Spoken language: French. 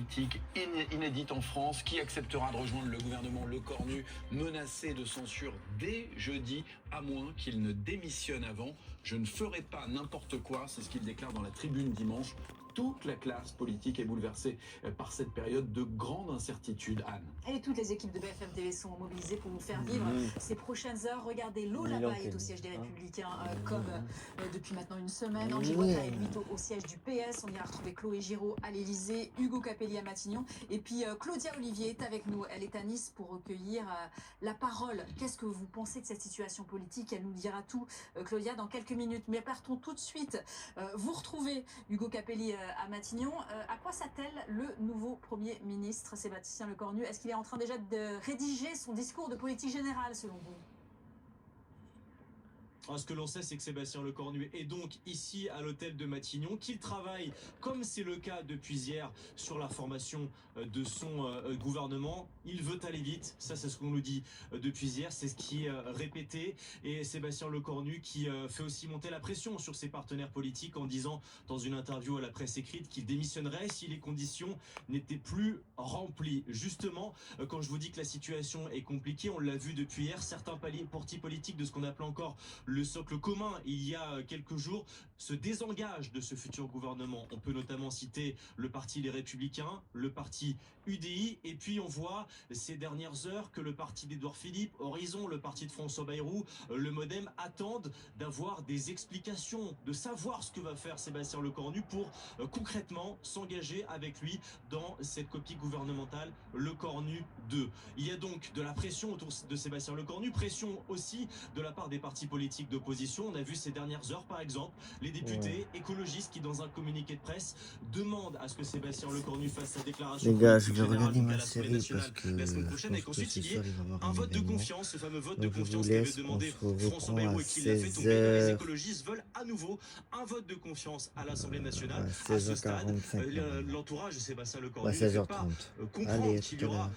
politique inédite en France. Qui acceptera de rejoindre le gouvernement Lecornu, menacé de censure dès jeudi, à moins qu'il ne démissionne avant? Je ne ferai pas n'importe quoi, c'est ce qu'il déclare dans la Tribune dimanche. Toute la classe politique est bouleversée par cette période de grande incertitude, Anne. Et toutes les équipes de BFM TV sont mobilisées pour vous faire vivre ces prochaines heures. Regardez, Lola Bay est au siège des Républicains comme depuis maintenant une semaine. Angie Botha est lui au siège du PS. On ira retrouver Chloé Giraud à l'Elysée, Hugo Capelli à Matignon. Et puis Claudia Olivier est avec nous. Elle est à Nice pour recueillir la parole. Qu'est-ce que vous pensez de cette situation politique? Elle nous dira tout, Claudia, dans quelques minutes. Mais partons tout de suite. Vous retrouvez Hugo Capelli à Matignon. À quoi s'attelle le nouveau Premier ministre Sébastien Lecornu? Est-ce qu'il est en train déjà de rédiger son discours de politique générale, selon vous? Ce que l'on sait, c'est que Sébastien Lecornu est donc ici à l'hôtel de Matignon, qu'il travaille, comme c'est le cas depuis hier, sur la formation de son gouvernement. Il veut aller vite, ça c'est ce qu'on nous dit depuis hier, c'est ce qui est répété. Et Sébastien Lecornu qui fait aussi monter la pression sur ses partenaires politiques en disant dans une interview à la presse écrite qu'il démissionnerait si les conditions n'étaient plus remplies. Justement, quand je vous dis que la situation est compliquée, on l'a vu depuis hier, certains partis politiques de ce qu'on appelle encore le socle commun, il y a quelques jours, se désengage de ce futur gouvernement. On peut notamment citer le parti Les Républicains, le parti UDI, et puis on voit ces dernières heures que le parti d'Édouard Philippe, Horizon, le parti de François Bayrou, le MoDem attendent d'avoir des explications, de savoir ce que va faire Sébastien Lecornu pour concrètement s'engager avec lui dans cette copie gouvernementale Lecornu 2. Il y a donc de la pression autour de Sébastien Lecornu, pression aussi de la part des partis politiques d'opposition. On a vu ces dernières heures, par exemple, les députés écologistes qui, dans un communiqué de presse, demandent à ce que Sébastien Lecornu fasse sa déclaration. Les gars, je vais regarder ma série parce que la semaine prochaine, et qu'ensuite il y ait un vote de confiance, ce fameux vote de confiance qu'avait demandé François Bayrou et qui l'a fait tomber. Les écologistes veulent à nouveau un vote de confiance à l'Assemblée nationale. À ce stade, l'entourage de Sébastien Lecornu ne peut pas comprendre qu'il y aura